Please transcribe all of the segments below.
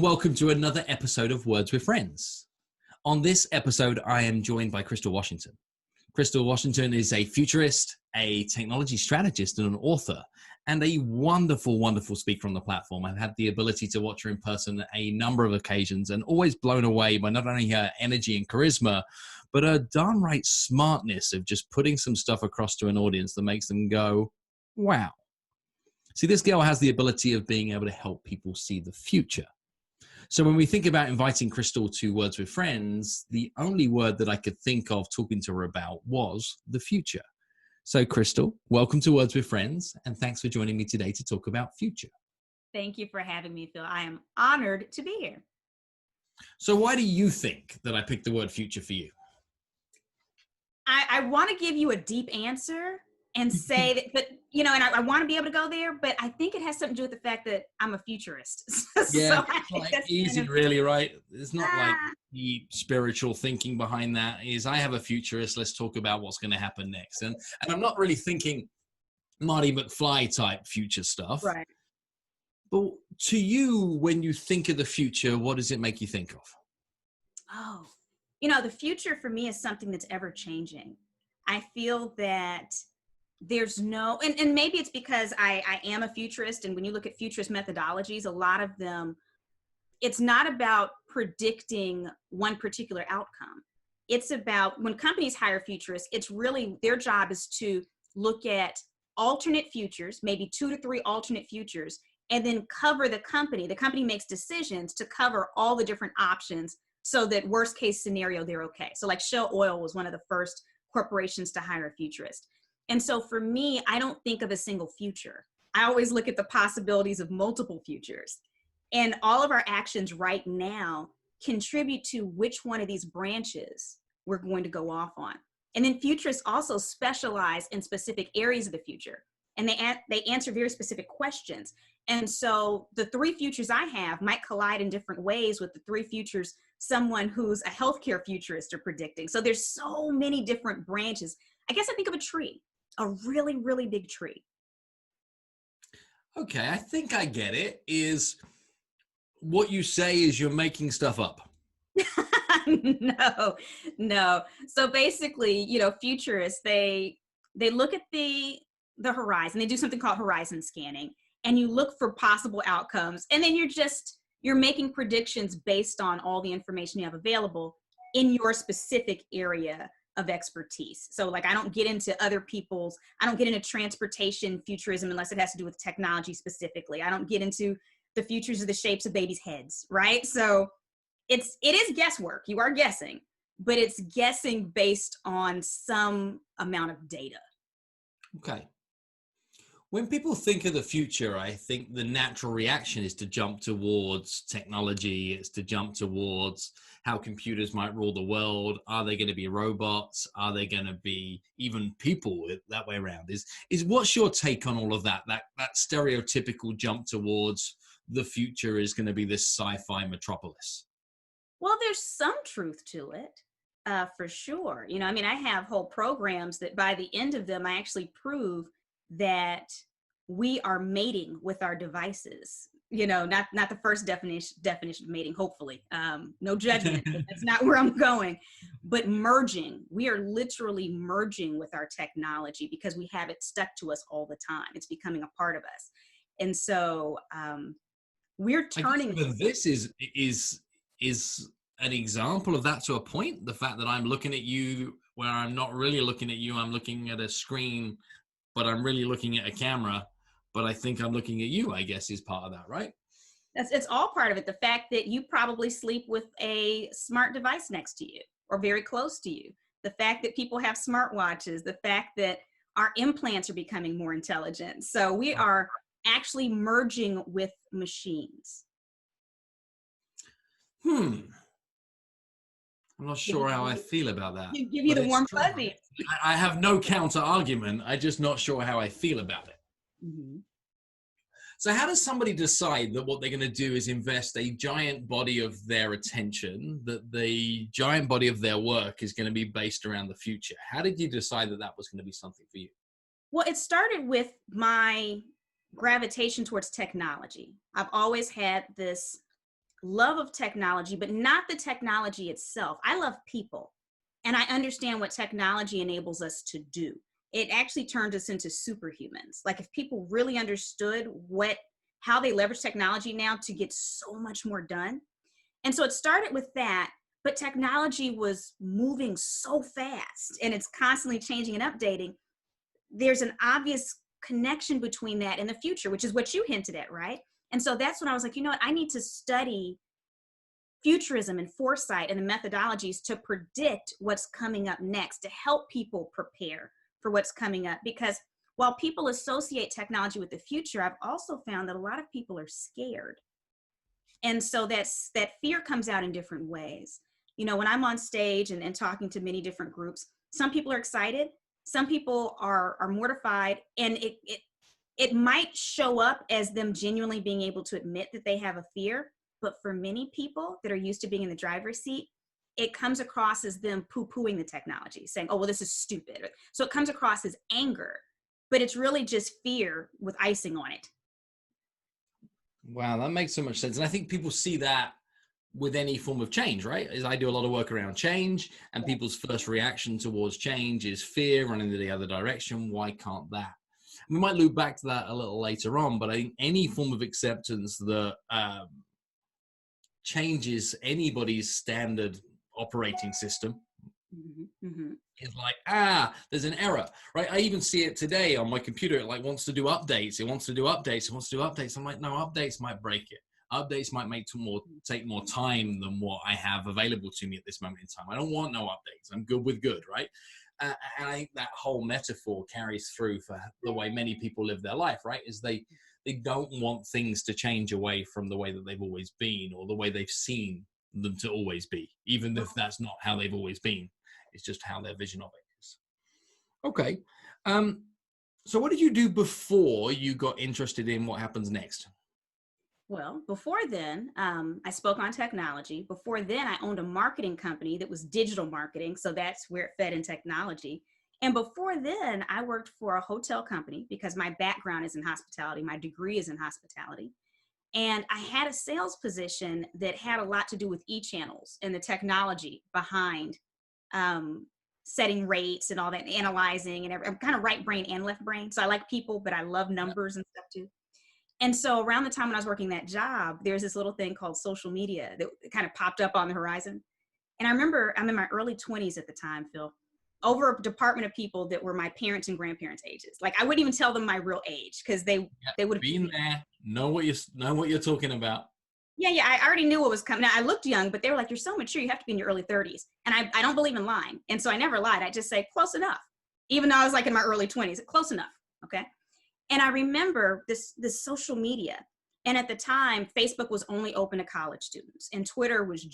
welcome to another episode of Words with Friends. On this episode, I am joined by Crystal Washington. Crystal Washington is a futurist, a technology strategist, and an author, and a wonderful, wonderful speaker on the platform. I've had the ability to watch her in person a number of occasions and always blown away by not only her energy and charisma, but her darn right smartness of just putting some stuff across to an audience that makes them go, wow. See, this girl has the ability of being able to help people see the future. So when we think about inviting Crystal to Words with Friends, the only word that I could think of talking to her about was the future. So Crystal, welcome to Words with Friends, and thanks for joining me today to talk about future. Thank you for having me, Phil. I am honored to be here. So why do you think that I picked the word future for you? I want to give you a deep answer and say that, but and I want to be able to go there, but I think it has something to do with the fact that I'm a futurist. Yeah, so it's like easy, really, right? It's not like the spiritual thinking behind that is, I have a futurist, let's talk about what's going to happen next. And I'm not really thinking Marty McFly type future stuff. Right. But to you, when you think of the future, what does it make you think of? Oh, the future for me is something that's ever changing. I feel that there's no, and maybe it's because I am a futurist, and when you look at futurist methodologies, a lot of them, it's not about predicting one particular outcome. It's about, when companies hire futurists, it's really, their job is to look at alternate futures, maybe 2 to 3 alternate futures, and then cover the company. The company makes decisions to cover all the different options so that worst case scenario, they're okay. So like Shell Oil was one of the first corporations to hire a futurist. And so for me, I don't think of a single future. I always look at the possibilities of multiple futures. And all of our actions right now contribute to which one of these branches we're going to go off on. And then futurists also specialize in specific areas of the future. And they answer very specific questions. And so the 3 futures I have might collide in different ways with the 3 futures someone who's a healthcare futurist are predicting. So there's so many different branches. I guess I think of a tree. A really, really big tree. Okay, I think I get it. Is what you say is you're making stuff up? No. So basically, futurists, they look at the horizon. They do something called horizon scanning, and you look for possible outcomes. And then you're making predictions based on all the information you have available in your specific area of expertise. So like, I don't get into transportation futurism unless it has to do with technology specifically. I don't get into the futures of the shapes of babies' heads, right? So it is guesswork. You are guessing, but it's guessing based on some amount of data. Okay. When people think of the future, I think the natural reaction is to jump towards technology. It's to jump towards how computers might rule the world. Are they going to be robots? Are they going to be even people that way around? Is what's your take on all of that? That stereotypical jump towards the future is going to be this sci-fi metropolis. Well, there's some truth to it, for sure. I have whole programs that by the end of them, I actually prove that we are mating with our devices. Not the first definition of mating, hopefully. No judgment. That's not where I'm going. But merging. We are literally merging with our technology because we have it stuck to us all the time. It's becoming a part of us. And so we're turning. This is an example of that to a point. The fact that I'm looking at you where I'm not really looking at you, I'm looking at a screen, but I'm really looking at a camera, but I think I'm looking at you, I guess, is part of that, right? It's all part of it. The fact that you probably sleep with a smart device next to you or very close to you. The fact that people have smartwatches, the fact that our implants are becoming more intelligent. So we are actually merging with machines. I'm not sure how I feel about that. Give you the warm fuzzy. I have no counter argument. I'm just not sure how I feel about it. Mm-hmm. So how does somebody decide that what they're going to do is invest a giant body of their attention, that the giant body of their work is going to be based around the future? How did you decide that was going to be something for you? Well, it started with my gravitation towards technology. I've always had this love of technology, but not the technology itself. I love people, and I understand what technology enables us to do. It actually turned us into superhumans. Like if people really understood how they leverage technology now to get so much more done. And so it started with that, but technology was moving so fast and it's constantly changing and updating. There's an obvious connection between that and the future, which is what you hinted at, right? And so that's when I was like, you know what, I need to study futurism and foresight and the methodologies to predict what's coming up next, to help people prepare for what's coming up. Because while people associate technology with the future, I've also found that a lot of people are scared. And so that fear comes out in different ways. You know, when I'm on stage and talking to many different groups, some people are excited, some people are mortified, and it might show up as them genuinely being able to admit that they have a fear. But for many people that are used to being in the driver's seat, it comes across as them poo-pooing the technology, saying, oh, well, this is stupid. So it comes across as anger, but it's really just fear with icing on it. Wow, that makes so much sense. And I think people see that with any form of change, right? As I do a lot of work around change, and people's first reaction towards change is fear, running in the other direction. Why can't that? We might loop back to that a little later on, but I think any form of acceptance that changes anybody's standard operating system is like, there's an error, right? I even see it today on my computer. It like wants to do updates. It wants to do updates. It wants to do updates. I'm like, no, updates might break it. Updates might take more time than what I have available to me at this moment in time. I don't want no updates. I'm good with good, right? And I think that whole metaphor carries through for the way many people live their life, right? Is they don't want things to change away from the way that they've always been or the way they've seen them to always be, even if that's not how they've always been. It's just how their vision of it is. Okay. So what did you do before you got interested in what happens next? Well, before then, I spoke on technology. Before then, I owned a marketing company that was digital marketing. So that's where it fed in technology. And before then, I worked for a hotel company because my background is in hospitality. My degree is in hospitality. And I had a sales position that had a lot to do with e-channels and the technology behind setting rates and all that, and analyzing and I'm kind of right brain and left brain. So I like people, but I love numbers and stuff too. And so around the time when I was working that job, there's this little thing called social media that kind of popped up on the horizon. And I remember I'm in my early 20s at the time, Phil, over a department of people that were my parents and grandparents' ages. Like I wouldn't even tell them my real age because they would have been there, know what you're talking about. Yeah, I already knew what was coming. Now, I looked young, but they were like, you're so mature, you have to be in your early 30s. And I don't believe in lying. And so I never lied. I just say, close enough. Even though I was like in my early 20s, close enough, okay? And I remember this social media. And at the time, Facebook was only open to college students. And Twitter was,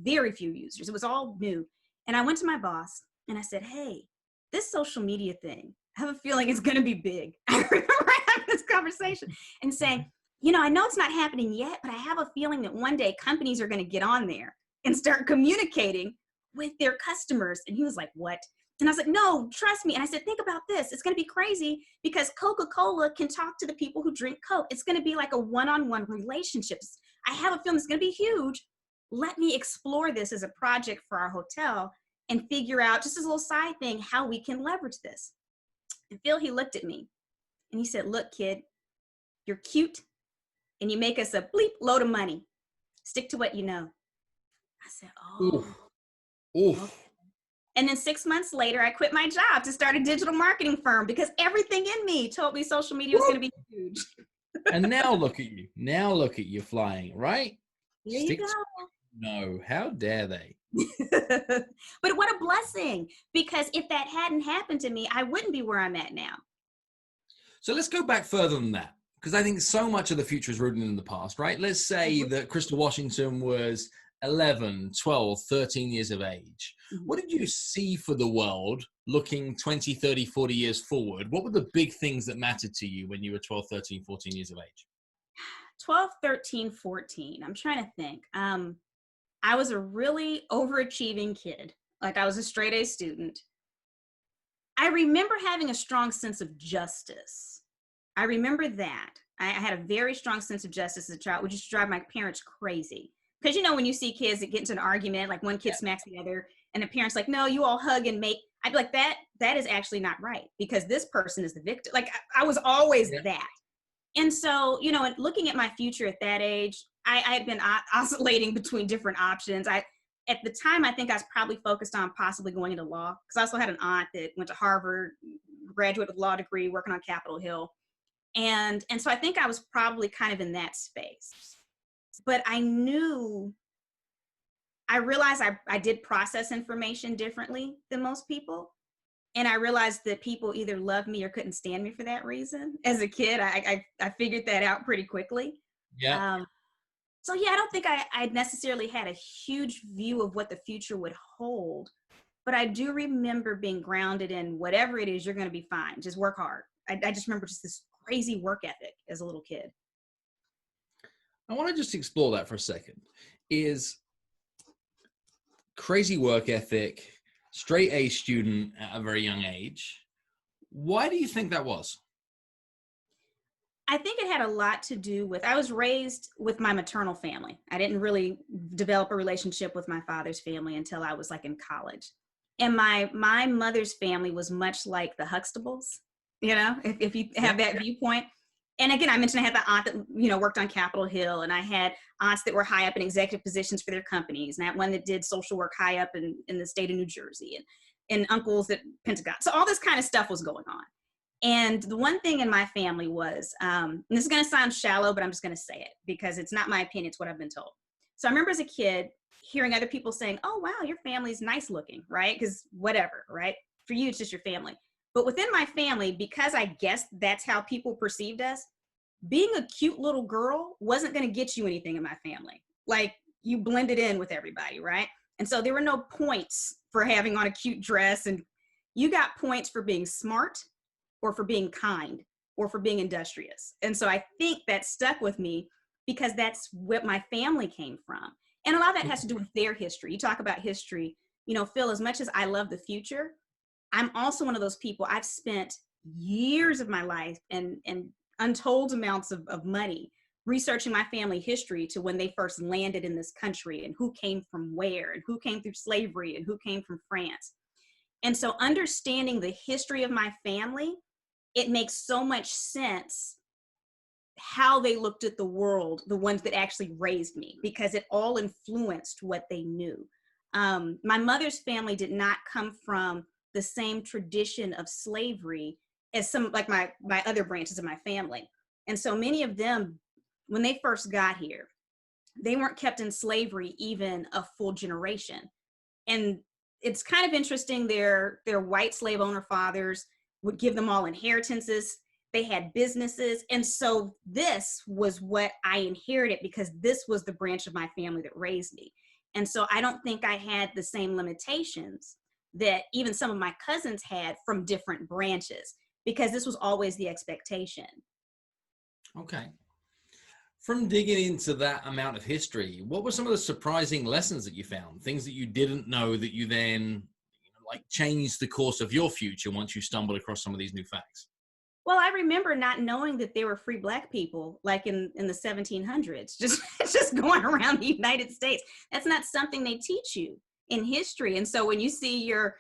very few users. It was all new. And I went to my boss and I said, hey, this social media thing, I have a feeling it's going to be big. I remember having this conversation and saying, you know, I know it's not happening yet, but I have a feeling that one day companies are going to get on there and start communicating with their customers. And he was like, what? And I was like, no, trust me. And I said, think about this. It's going to be crazy because Coca-Cola can talk to the people who drink Coke. It's going to be like a one-on-one relationship. I have a feeling it's going to be huge. Let me explore this as a project for our hotel and figure out, just as a little side thing, how we can leverage this. And Phil, he looked at me and he said, look, kid, you're cute and you make us a bleep load of money. Stick to what you know. I said, oh. Oof. Okay. And then 6 months later, I quit my job to start a digital marketing firm because everything in me told me social media was going to be huge. And now look at you. Now look at you flying, right? There you go. No, how dare they? But what a blessing, because if that hadn't happened to me, I wouldn't be where I'm at now. So let's go back further than that, because I think so much of the future is rooted in the past, right? Let's say that Crystal Washington was 11, 12, 13 years of age. What did you see for the world looking 20, 30, 40 years forward? What were the big things that mattered to you when you were 12, 13, 14 years of age? 12, 13, 14. I'm trying to think. I was a really overachieving kid. Like I was a straight A student. I remember having a strong sense of justice. I remember that. I had a very strong sense of justice as a child, which used to drive my parents crazy. Because, when you see kids that get into an argument, like one kid smacks the other, and the parents like, no, you all hug and make, I'd be like, that is actually not right, because this person is the victim. Like, I was always that. And so, looking at my future at that age, I had been oscillating between different options. At the time, I think I was probably focused on possibly going into law, because I also had an aunt that went to Harvard, graduate with a law degree, working on Capitol Hill. And so I think I was probably kind of in that space. But I realized I did process information differently than most people. And I realized that people either loved me or couldn't stand me for that reason. As a kid, I figured that out pretty quickly. Yeah. So yeah, I don't think I necessarily had a huge view of what the future would hold, but I do remember being grounded in whatever it is, you're going to be fine. Just work hard. I just remember just this crazy work ethic as a little kid. I want to just explore that for a second. Is crazy work ethic, straight A student at a very young age. Why do you think that was? I think it had a lot to do with, I was raised with my maternal family. I didn't really develop a relationship with my father's family until I was like in college. And my mother's family was much like the Huxtables, if you have that viewpoint. And again, I mentioned I had the aunt that, worked on Capitol Hill, and I had aunts that were high up in executive positions for their companies, and I had one that did social work high up in the state of New Jersey, and uncles at Pentagon. So all this kind of stuff was going on. And the one thing in my family was, and this is going to sound shallow, but I'm just going to say it because it's not my opinion, it's what I've been told. So I remember as a kid hearing other people saying, oh, wow, your family's nice looking, right? Because whatever, right? For you, it's just your family. But within my family, because I guess that's how people perceived us, being a cute little girl wasn't going to get you anything in my family. Like, you blended in with everybody, right? And so there were no points for having on a cute dress, and you got points for being smart or for being kind or for being industrious. And so I think that stuck with me because that's what my family came from. And a lot of that has to do with their history. You talk about history, Phil, as much as I love the future, I'm also one of those people. I've spent years of my life and untold amounts of money researching my family history to when they first landed in this country, and who came from where, and who came through slavery, and who came from France. And so understanding the history of my family, it makes so much sense how they looked at the world, the ones that actually raised me, because it all influenced what they knew. My mother's family did not come from the same tradition of slavery as some, like my other branches of my family. And so many of them, when they first got here, they weren't kept in slavery even a full generation. And it's kind of interesting, their white slave owner fathers would give them all inheritances. They had businesses. And so this was what I inherited, because this was the branch of my family that raised me. And so I don't think I had the same limitations that even some of my cousins had from different branches, because this was always the expectation. Okay. From digging into that amount of history, what were some of the surprising lessons that you found? Things that you didn't know that you then changed the course of your future once you stumbled across some of these new facts? Well, I remember not knowing that there were free Black people like in the 1700s, just going around the United States. That's not something they teach you in history. And so when you see your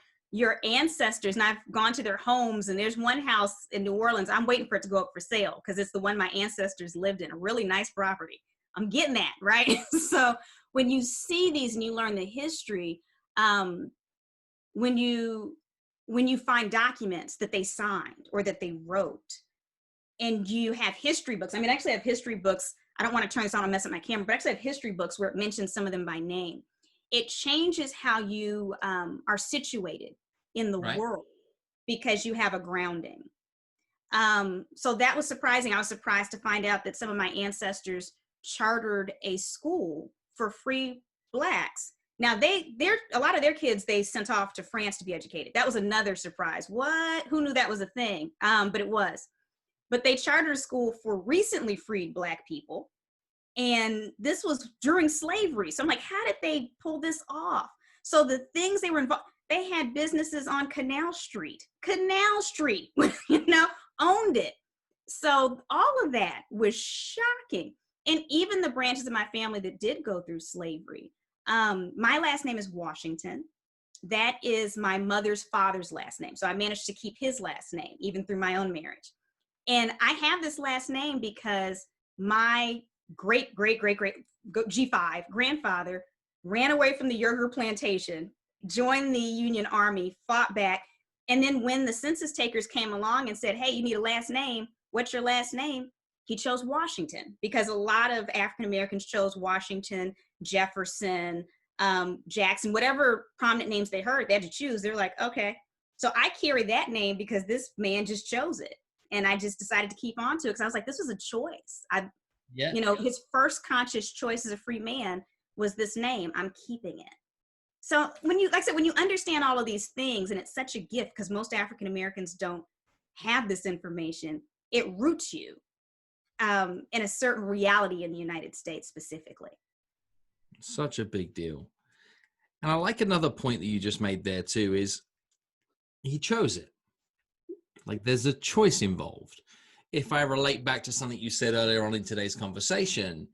ancestors, and I've gone to their homes, and there's one house in New Orleans, I'm waiting for it to go up for sale because it's the one my ancestors lived in, a really nice property. I'm getting that, right? So when you see these and you learn the history, when you find documents that they signed or that they wrote, and you have history books. I mean, I actually have history books. I don't want to turn this on and mess up my camera, but I actually have history books where it mentions some of them by name. It changes how you are situated in the world because you have a grounding. So that was surprising. I was surprised to find out that some of my ancestors chartered a school for free Blacks. Now a lot of their kids they sent off to France to be educated. That was another surprise. What? Who knew that was a thing? But it was. But they chartered a school for recently freed Black people. And this was during slavery. So I'm like, how did they pull this off? So the things they were involved, they had businesses on Canal Street, owned it. So all of that was shocking. And even the branches of my family that did go through slavery. My last name is Washington. That is my mother's father's last name. So I managed to keep his last name, even through my own marriage. And I have this last name because my great, great, great, great G5 grandfather ran away from the Yerger plantation, joined the Union Army, fought back. And then when the census takers came along and said, hey, you need a last name, what's your last name? He chose Washington, because a lot of African Americans chose Washington, Jefferson, Jackson, whatever prominent names they heard, they had to choose. They're like, okay. So I carry that name because this man just chose it. And I just decided to keep on to it because I was like, this was a choice. You know, his first conscious choice as a free man was this name. I'm keeping it. So when you, like I said, when you understand all of these things, and it's such a gift because most African Americans don't have this information, it roots you in a certain reality in the United States specifically. Such a big deal. And I like another point that you just made there too, is he chose it. Like there's a choice involved. If I relate back to something you said earlier on in today's conversation,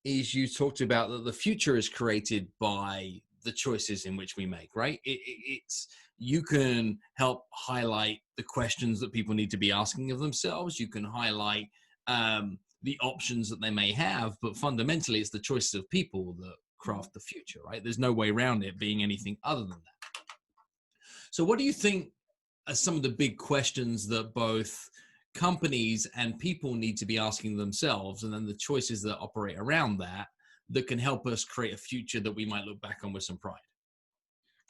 is you talked about that the future is created by the choices in which we make, right? It's you can help highlight the questions that people need to be asking of themselves. You can highlight the options that they may have, but fundamentally it's the choices of people that craft the future, right? There's no way around it being anything other than that. So what do you think are some of the big questions that both companies and people need to be asking themselves, and then the choices that operate around that can help us create a future that we might look back on with some pride?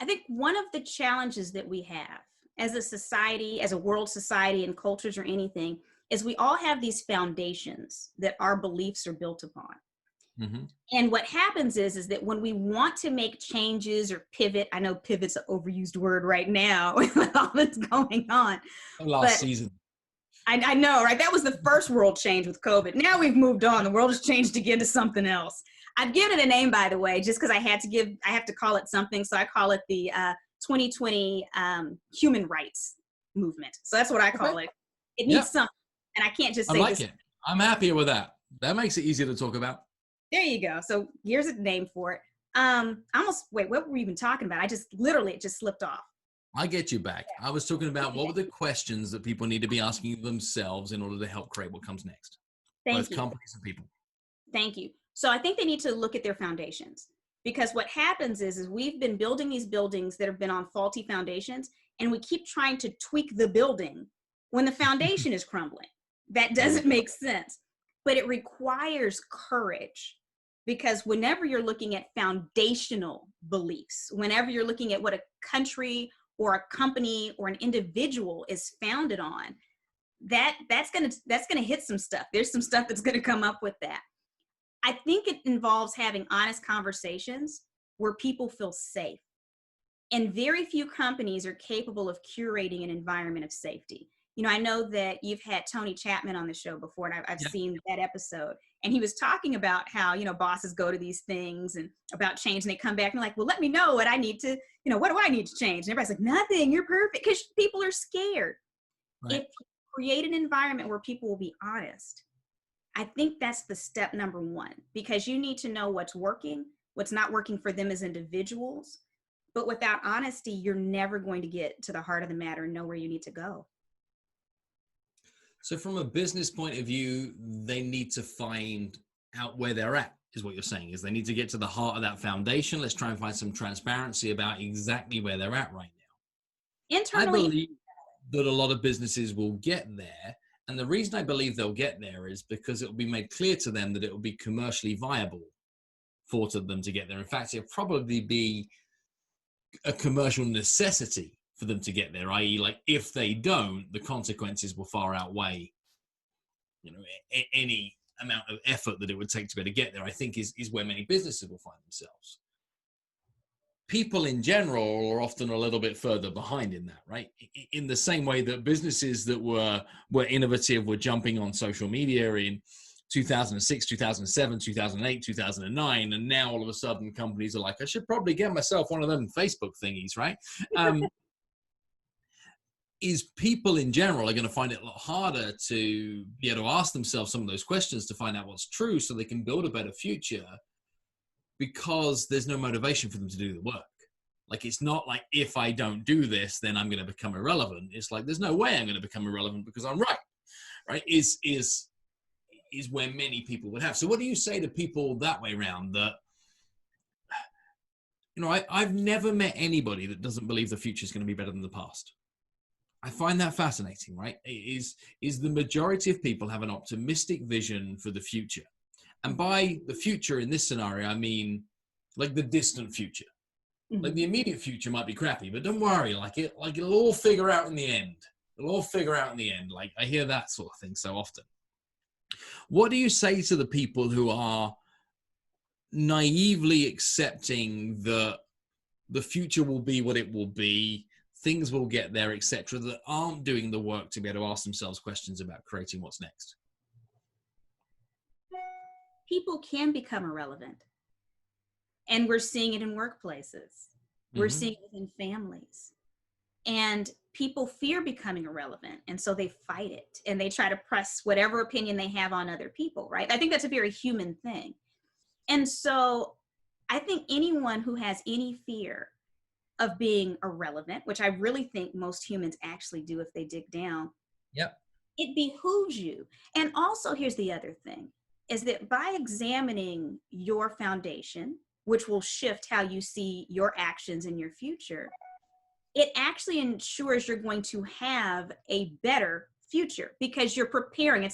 I think one of the challenges that we have as a society, as a world society and cultures or anything, is we all have these foundations that our beliefs are built upon. Mm-hmm. And what happens is that when we want to make changes or pivot, I know pivot's an overused word right now with all that's going on. Last season. I know, right? That was the first world change with COVID. Now we've moved on. The world has changed again to something else. I've given it a name, by the way, just because I have to call it something. So I call it the 2020 human rights movement. So that's what I call it. It needs something. And I can't just say I like it. I'm happier with that. That makes it easier to talk about. There you go. So here's a name for it. Wait, what were we even talking about? It just slipped off. I get you back. I was talking about what were the questions that people need to be asking themselves in order to help create what comes next. Both companies and people. Thank you. So I think they need to look at their foundations, because what happens is we've been building these buildings that have been on faulty foundations, and we keep trying to tweak the building when the foundation is crumbling. That doesn't make sense, but it requires courage, because whenever you're looking at foundational beliefs, whenever you're looking at what a country or a company or an individual is founded on, that's gonna hit some stuff. There's some stuff that's gonna come up with that. I think it involves having honest conversations where people feel safe. And very few companies are capable of curating an environment of safety. You know, I know that you've had Tony Chapman on the show before, and I've seen that episode. And he was talking about how, you know, bosses go to these things and about change, and they come back and like, well, let me know what I need to, you know, what do I need to change? And everybody's like, nothing, you're perfect, because people are scared. Right. If you create an environment where people will be honest, I think that's the step number one, because you need to know what's working, what's not working for them as individuals. But without honesty, you're never going to get to the heart of the matter and know where you need to go. So from a business point of view, they need to find out where they're at, is what you're saying, is they need to get to the heart of that foundation. Let's try and find some transparency about exactly where they're at right now. Internally, I believe that a lot of businesses will get there. And the reason I believe they'll get there is because it will be made clear to them that it will be commercially viable for them to get there. In fact, it'll probably be a commercial necessity for them to get there, i.e. like if they don't, the consequences will far outweigh, you know, any amount of effort that it would take to be able to get there, I think is where many businesses will find themselves. People in general are often a little bit further behind in that, right? In the same way that businesses that were innovative were jumping on social media in 2006, 2007, 2008, 2009, and now all of a sudden companies are like, I should probably get myself one of them Facebook thingies, right? is people in general are going to find it a lot harder to be able to ask themselves some of those questions to find out what's true so they can build a better future, because there's no motivation for them to do the work. Like, it's not like, if I don't do this, then I'm going to become irrelevant. It's like, there's no way I'm going to become irrelevant because I'm right? Is where many people would have. So what do you say to people that way around, that, you know, I've never met anybody that doesn't believe the future is going to be better than the past. I find that fascinating, right? Is the majority of people have an optimistic vision for the future. And by the future in this scenario, I mean like the distant future. Like, the immediate future might be crappy, but don't worry, it'll all figure out in the end. It'll all figure out in the end. Like, I hear that sort of thing so often. What do you say to the people who are naively accepting that the future will be what it will be, things will get there, etc., that aren't doing the work to be able to ask themselves questions about creating what's next? People can become irrelevant. And we're seeing it in workplaces. We're seeing it in families. And people fear becoming irrelevant. And so they fight it. And they try to press whatever opinion they have on other people, right? I think that's a very human thing. And so I think anyone who has any fear of being irrelevant, which I really think most humans actually do if they dig down, yep, it behooves you. And also, here's the other thing, is that by examining your foundation, which will shift how you see your actions in your future, it actually ensures you're going to have a better future because you're preparing.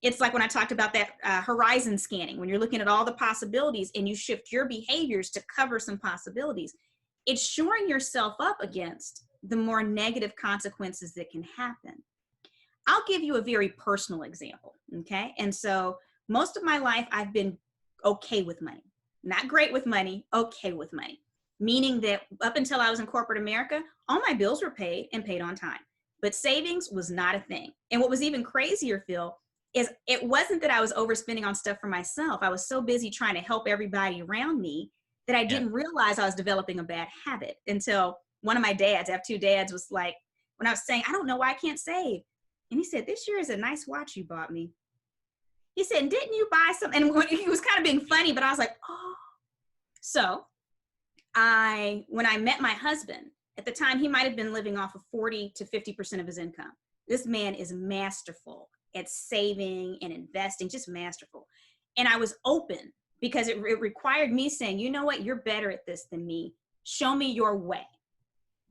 It's like when I talked about that horizon scanning, when you're looking at all the possibilities and you shift your behaviors to cover some possibilities, it's shoring yourself up against the more negative consequences that can happen. I'll give you a very personal example, okay? And so most of my life, I've been okay with money. Not great with money, okay with money. Meaning that up until I was in corporate America, all my bills were paid and paid on time. But savings was not a thing. And what was even crazier, Phil, is it wasn't that I was overspending on stuff for myself. I was so busy trying to help everybody around me that I didn't realize I was developing a bad habit until one of my dads, I have two dads, was like, when I was saying, I don't know why I can't save. And he said, this year is a nice watch you bought me. He said, didn't you buy something? And he was kind of being funny, but I was like, oh. So when I met my husband, at the time, he might've been living off of 40 to 50% of his income. This man is masterful at saving and investing, just masterful. And I was open because it required me saying, you know what, you're better at this than me. Show me your way.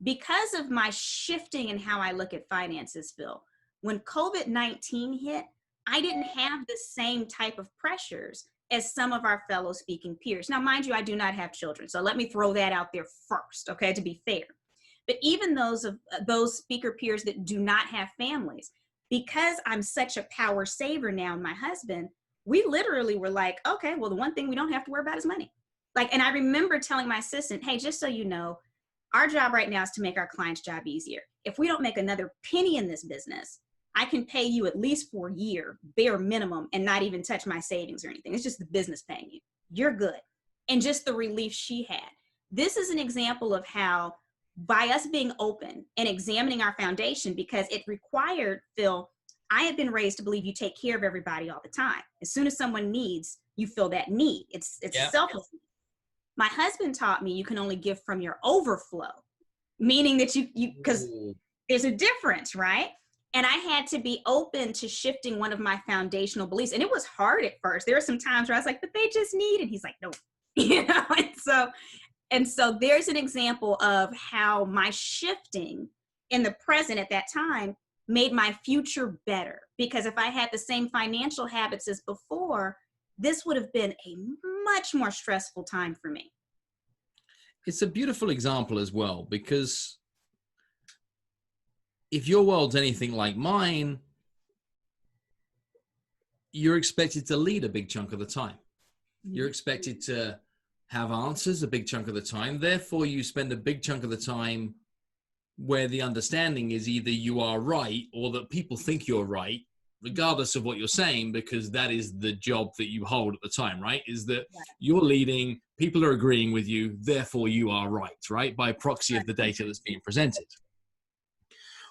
Because of my shifting in how I look at finances, Phil, when COVID-19 hit, I didn't have the same type of pressures as some of our fellow speaking peers. Now, mind you, I do not have children, so let me throw that out there first, okay, to be fair. But even those speaker peers that do not have families, because I'm such a power saver now, and my husband, we literally were like, okay, well, the one thing we don't have to worry about is money. Like, and I remember telling my assistant, hey, just so you know, our job right now is to make our client's job easier. If we don't make another penny in this business, I can pay you at least for a year, bare minimum, and not even touch my savings or anything. It's just the business paying you. You're good. And just the relief she had. This is an example of how, by us being open and examining our foundation, because it required, Phil, I had been raised to believe you take care of everybody all the time. As soon as someone needs, you fill that need. It's selfless. My husband taught me you can only give from your overflow, meaning that you because there's a difference, right? And I had to be open to shifting one of my foundational beliefs. And it was hard at first. There were some times where I was like, but they just need, and he's like, no, you know? And so there's an example of how my shifting in the present at that time made my future better. Because if I had the same financial habits as before, this would have been a much more stressful time for me. It's a beautiful example as well, because if your world's anything like mine, you're expected to lead a big chunk of the time. You're expected to have answers a big chunk of the time. Therefore, you spend a big chunk of the time where the understanding is either you are right or that people think you're right, regardless of what you're saying, because that is the job that you hold at the time, right? Is that you're leading, people are agreeing with you, therefore you are right, right? By proxy of the data that's being presented.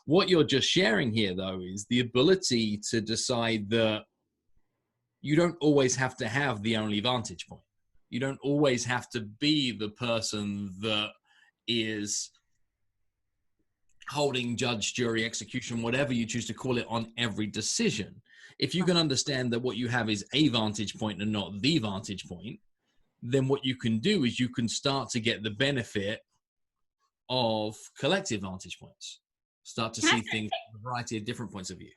What you're just sharing here, though, is the ability to decide that you don't always have to have the only vantage point. You don't always have to be the person that is holding judge, jury, execution, whatever you choose to call it, on every decision. If you can understand that what you have is a vantage point and not the vantage point, then what you can do is you can start to get the benefit of collective vantage points. Start to see things from a variety of different points of view.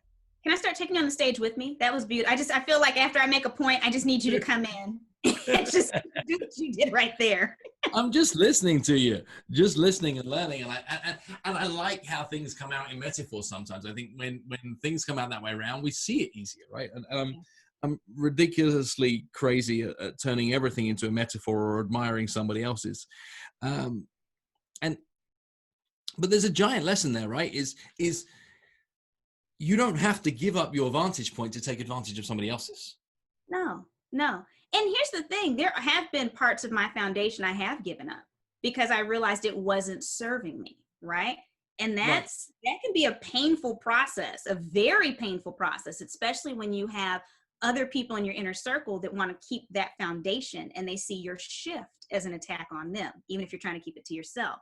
Can I start taking you on the stage with me? That was beautiful. I feel like after I make a point, I just need you to come in and just do what you did right there. I'm just listening to you, just listening and learning. And I like how things come out in metaphors sometimes. I think when things come out that way around, we see it easier, right? And I'm ridiculously crazy at turning everything into a metaphor or admiring somebody else's. But there's a giant lesson there, right? Is you don't have to give up your vantage point to take advantage of somebody else's. No. And here's the thing. There have been parts of my foundation I have given up because I realized it wasn't serving me, right? And that can be a painful process, a very painful process, especially when you have other people in your inner circle that want to keep that foundation and they see your shift as an attack on them, even if you're trying to keep it to yourself.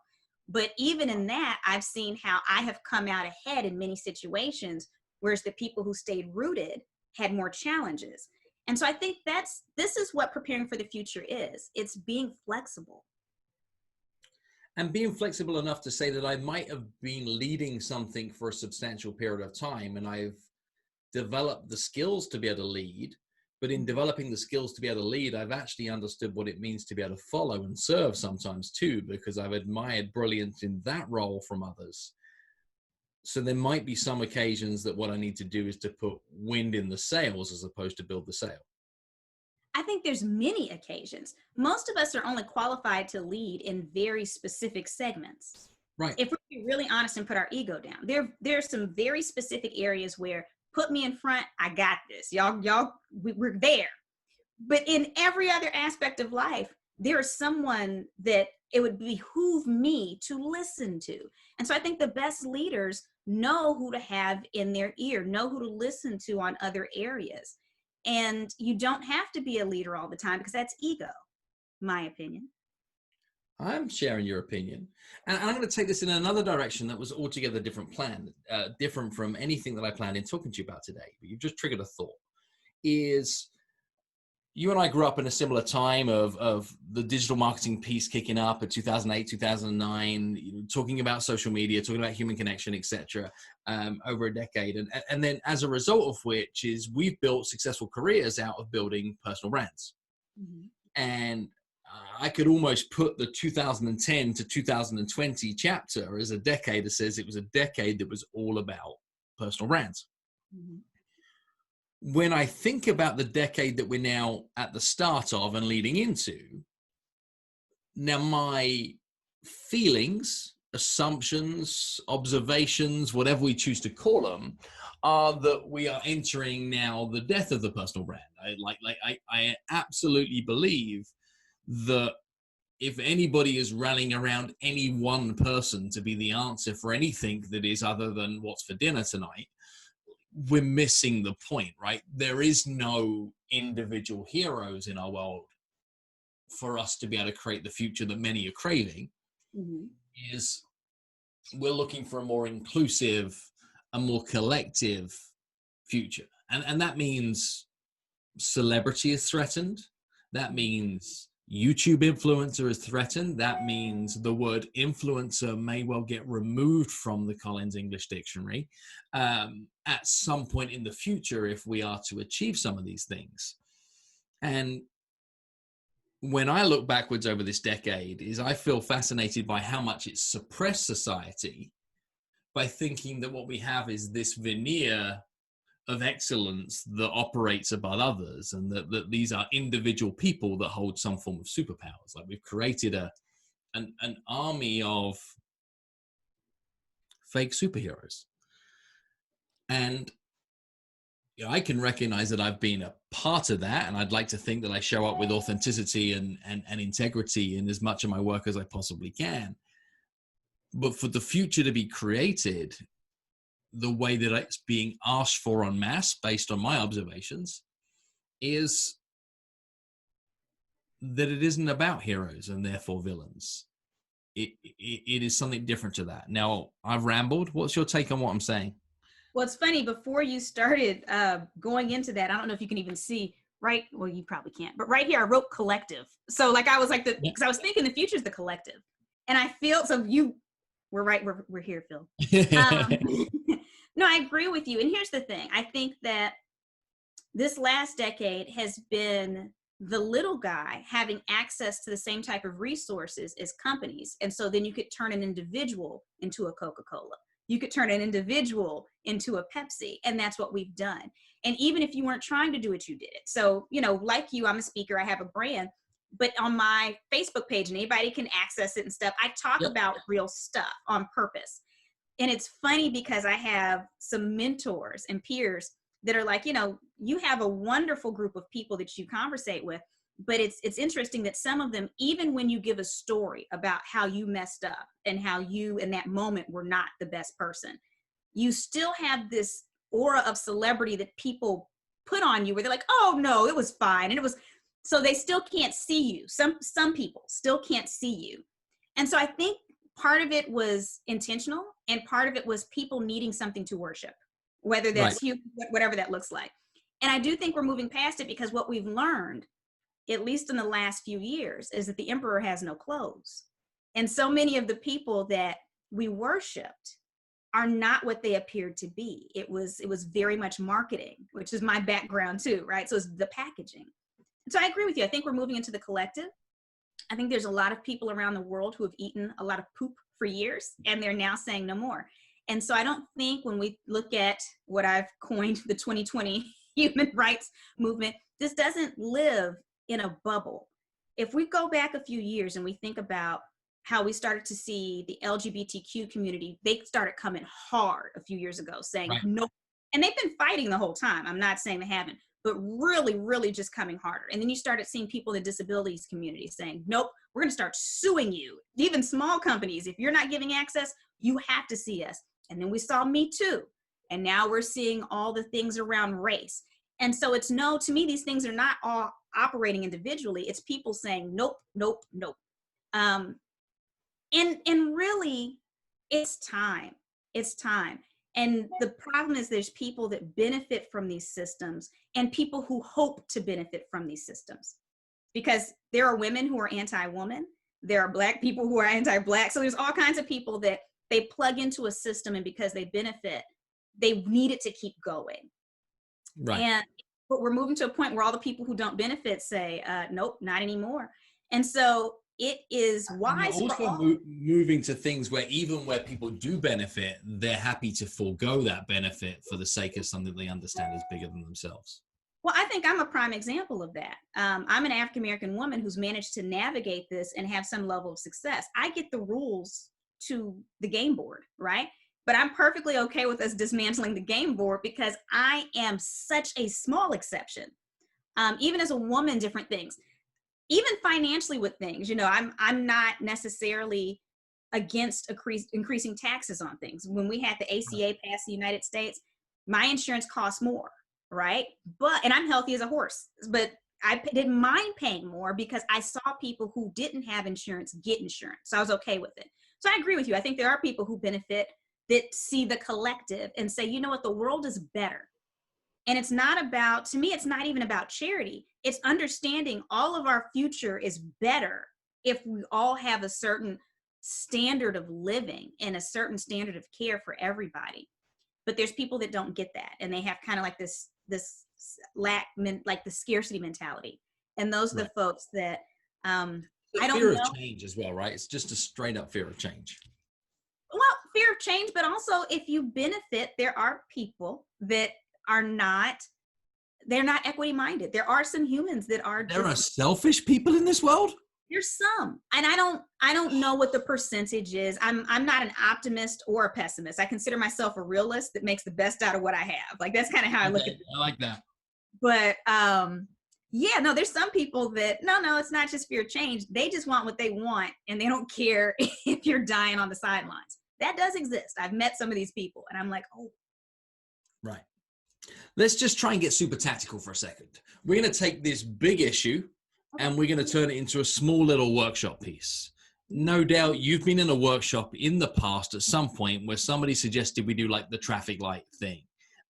But even in that, I've seen how I have come out ahead in many situations, whereas the people who stayed rooted had more challenges. And so I think this is what preparing for the future is. It's being flexible. And being flexible enough to say that I might have been leading something for a substantial period of time, and I've developed the skills to be able to lead. But in developing the skills to be able to lead, I've actually understood what it means to be able to follow and serve sometimes too, because I've admired brilliance in that role from others. So there might be some occasions that what I need to do is to put wind in the sails as opposed to build the sail. I think there's many occasions. Most of us are only qualified to lead in very specific segments. Right. If we're really honest and put our ego down, there's some very specific areas where put me in front, I got this. We're there. But in every other aspect of life, there is someone that it would behoove me to listen to. And so I think the best leaders know who to have in their ear, know who to listen to on other areas. And you don't have to be a leader all the time because that's ego, my opinion. I'm sharing your opinion. And I'm going to take this in another direction that was altogether different from anything that I planned in talking to you about today. But you've just triggered a thought. Is you and I grew up in a similar time of the digital marketing piece kicking up at 2008, 2009, talking about social media, talking about human connection, etc. Over a decade. And then as a result of which is we've built successful careers out of building personal brands. Mm-hmm. And I could almost put the 2010 to 2020 chapter as a decade that says it was a decade that was all about personal brands. Mm-hmm. When I think about the decade that we're now at the start of and leading into, now my feelings, assumptions, observations, whatever we choose to call them, are that we are entering now the death of the personal brand. I absolutely believe that if anybody is rallying around any one person to be the answer for anything that is other than what's for dinner tonight, we're missing the point, right? There is no individual heroes in our world for us to be able to create the future that many are craving. Mm-hmm. Is we're looking for a more inclusive, a more collective future. And that means celebrity is threatened. That means YouTube influencer is threatened. That means the word influencer may well get removed from the Collins English Dictionary at some point in the future if we are to achieve some of these things. And when I look backwards over this decade, is I feel fascinated by how much it's suppressed society by thinking that what we have is this veneer of excellence that operates above others, and that these are individual people that hold some form of superpowers. Like we've created an army of fake superheroes. And I can recognize that I've been a part of that, and I'd like to think that I show up with authenticity and integrity in as much of my work as I possibly can. But for the future to be created, the way that it's being asked for en masse, based on my observations, is that it isn't about heroes and therefore villains. It is something different to that. Now, I've rambled. What's your take on what I'm saying? Well, it's funny, before you started going into that, I don't know if you can even see, right? Well, you probably can't, but right here, I wrote collective. So like, I was like, because I was thinking the future is the collective. And I feel, so we're right, we're here, Phil. No, I agree with you. And here's the thing. I think that this last decade has been the little guy having access to the same type of resources as companies. And so then you could turn an individual into a Coca-Cola. You could turn an individual into a Pepsi. And that's what we've done. And even if you weren't trying to do it, you did it. So, you know, like you, I'm a speaker, I have a brand, but on my Facebook page, and anybody can access it and stuff, I talk about real stuff on purpose. And it's funny because I have some mentors and peers that are like, you know, you have a wonderful group of people that you conversate with, but it's interesting that some of them, even when you give a story about how you messed up and how you in that moment were not the best person, you still have this aura of celebrity that people put on you where they're like, oh no, it was fine. And it was, so they still can't see you. Some people still can't see you. And so I think part of it was intentional and part of it was people needing something to worship, whether that's you, whatever that looks like. And I do think we're moving past it, because what we've learned, at least in the last few years, is that the emperor has no clothes. And so many of the people that we worshiped are not what they appeared to be. It was very much marketing, which is my background too, right? So it's the packaging. So I agree with you. I think we're moving into the collective. I think there's a lot of people around the world who have eaten a lot of poop for years, and they're now saying no more. And so I don't think, when we look at what I've coined the 2020 human rights movement, this doesn't live in a bubble. If we go back a few years and we think about how we started to see the LGBTQ community, they started coming hard a few years ago saying no. And they've been fighting the whole time. I'm not saying they haven't, but really, really just coming harder. And then you started seeing people in the disabilities community saying, nope, we're going to start suing you. Even small companies, if you're not giving access, you have to see us. And then we saw Me Too. And now we're seeing all the things around race. And so it's no, to me, these things are not all operating individually. It's people saying, nope, nope, nope. And really, it's time. It's time. And the problem is there's people that benefit from these systems and people who hope to benefit from these systems. Because there are women who are anti-woman. There are Black people who are anti-Black. So there's all kinds of people that they plug into a system, and because they benefit, they need it to keep going. Right. But we're moving to a point where all the people who don't benefit say, nope, not anymore. And so it is wise. And also moving to things where even where people do benefit, they're happy to forego that benefit for the sake of something they understand is bigger than themselves. Well, I think I'm a prime example of that. I'm an African-American woman who's managed to navigate this and have some level of success. I get the rules to the game board, right? But I'm perfectly okay with us dismantling the game board because I am such a small exception. Even as a woman, different things, even financially with things, you know, I'm not necessarily against increasing taxes on things. When we had the ACA pass the United States, my insurance costs more, right? And I'm healthy as a horse, but I didn't mind paying more because I saw people who didn't have insurance get insurance. So I was okay with it. So I agree with you. I think there are people who benefit that see the collective and say, you know what, the world is better. And it's not about, to me, it's not even about charity. It's understanding all of our future is better if we all have a certain standard of living and a certain standard of care for everybody. But there's people that don't get that. And they have kind of like this lack, like the scarcity mentality. And those are the folks that, I don't know. Fear of change as well, right? It's just a straight up fear of change. Well, fear of change, but also if you benefit, there are people that are not, they're not equity minded. There are some humans that are. There are selfish people in this world. There's some, and I don't know what the percentage is. I'm not an optimist or a pessimist. I consider myself a realist that makes the best out of what I have. Like that's kind of how I look at it. I like that. But yeah, no, there's some people that no, it's not just fear of change. They just want what they want, and they don't care if you're dying on the sidelines. That does exist. I've met some of these people, and I'm like, oh, Right. Let's just try and get super tactical for a second. We're going to take this big issue and we're going to turn it into a small little workshop piece. No doubt you've been in a workshop in the past at some point where somebody suggested we do like the traffic light thing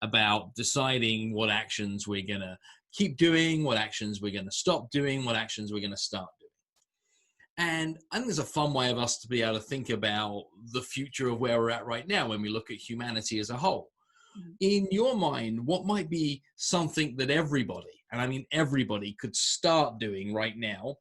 about deciding what actions we're going to keep doing, what actions we're going to stop doing, what actions we're going to start doing. And I think there's a fun way of us to be able to think about the future of where we're at right now when we look at humanity as a whole. In your mind, what might be something that everybody, and I mean everybody, could start doing right now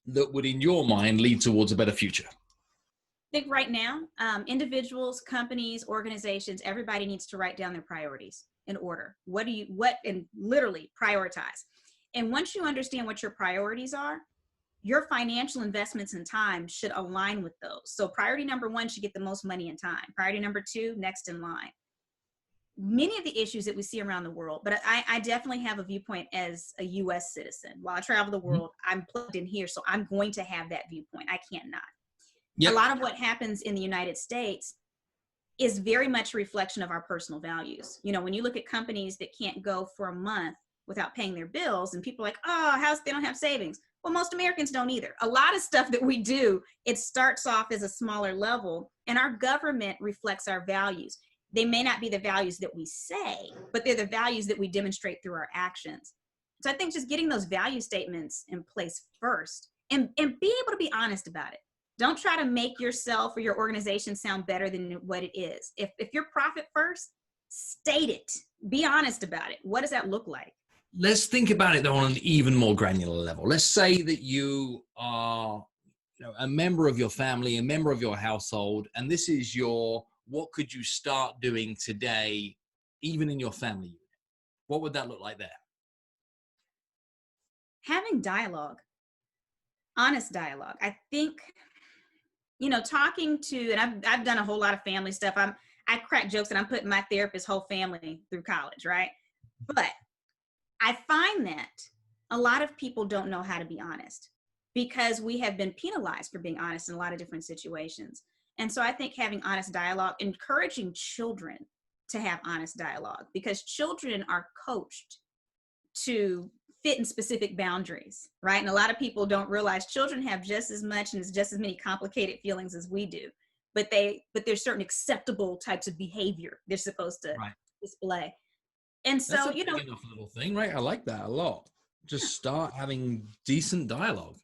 that would, in your mind, lead towards a better future? I think right now, individuals, companies, organizations, everybody needs to write down their priorities in order. And literally prioritize. And once you understand what your priorities are, your financial investments and time should align with those. So priority number 1 should get the most money and time. Priority number 2, next in line. Many of the issues that we see around the world, but I definitely have a viewpoint as a US citizen. While I travel the world, I'm plugged in here, so I'm going to have that viewpoint. I can't not. Yep. A lot of what happens in the United States is very much a reflection of our personal values. You know, when you look at companies that can't go for a month without paying their bills, and people are like, oh, they don't have savings. Well, most Americans don't either. A lot of stuff that we do, it starts off as a smaller level, and our government reflects our values. They may not be the values that we say, but they're the values that we demonstrate through our actions. So I think just getting those value statements in place first and be able to be honest about it. Don't try to make yourself or your organization sound better than what it is. If you're profit first, state it. Be honest about it. What does that look like? Let's think about it though on an even more granular level. Let's say that you are a member of your family, a member of your household, and this is what could you start doing today, even in your family unit? What would that look like there? Having dialogue, honest dialogue. I think, talking to, and I've done a whole lot of family stuff. I crack jokes and I'm putting my therapist's whole family through college, right? But I find that a lot of people don't know how to be honest because we have been penalized for being honest in a lot of different situations. And so I think having honest dialogue, encouraging children to have honest dialogue, because children are coached to fit in specific boundaries, right? And a lot of people don't realize children have just as much and just as many complicated feelings as we do, but there's certain acceptable types of behavior they're supposed to display. And so, that's a big enough little thing, right? I like that a lot. Just start having decent dialogue.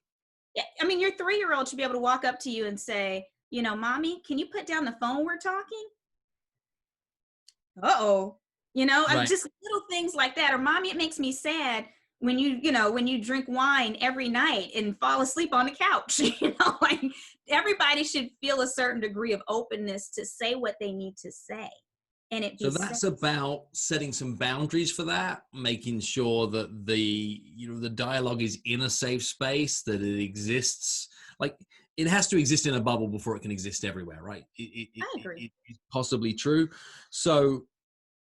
Yeah, I mean, your 3-year-old should be able to walk up to you and say, Mommy, can you put down the phone we're talking? Uh-oh. Just little things like that. Or Mommy, it makes me sad when you drink wine every night and fall asleep on the couch. Like everybody should feel a certain degree of openness to say what they need to say. So that's about setting some boundaries for that, making sure that the dialogue is in a safe space, that it exists. Like it has to exist in a bubble before it can exist everywhere, right? I agree. It's possibly true. So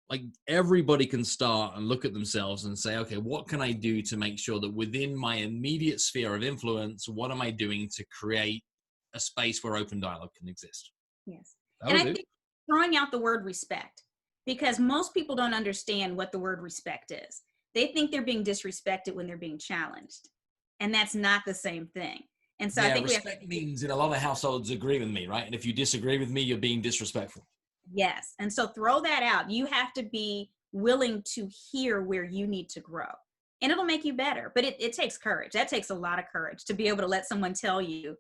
like everybody can start and look at themselves and say, okay, what can I do to make sure that within my immediate sphere of influence, what am I doing to create a space where open dialogue can exist? Yes. And I think throwing out the word respect, because most people don't understand what the word respect is. They think they're being disrespected when they're being challenged. And that's not the same thing. And so I think respect means in a lot of households agree with me, right? And if you disagree with me, you're being disrespectful. Yes. And so throw that out. You have to be willing to hear where you need to grow. And it'll make you better. But it takes courage. That takes a lot of courage to be able to let someone tell you.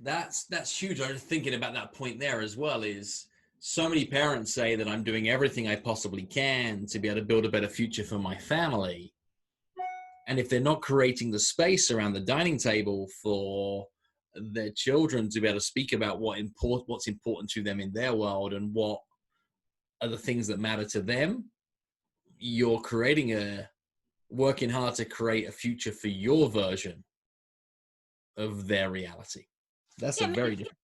That's huge. I was thinking about that point there as well, is so many parents say that I'm doing everything I possibly can to be able to build a better future for my family. And if they're not creating the space around the dining table for their children to be able to speak about what's important to them in their world and what are the things that matter to them, you're working hard to create a future for your version of their reality. That's very different.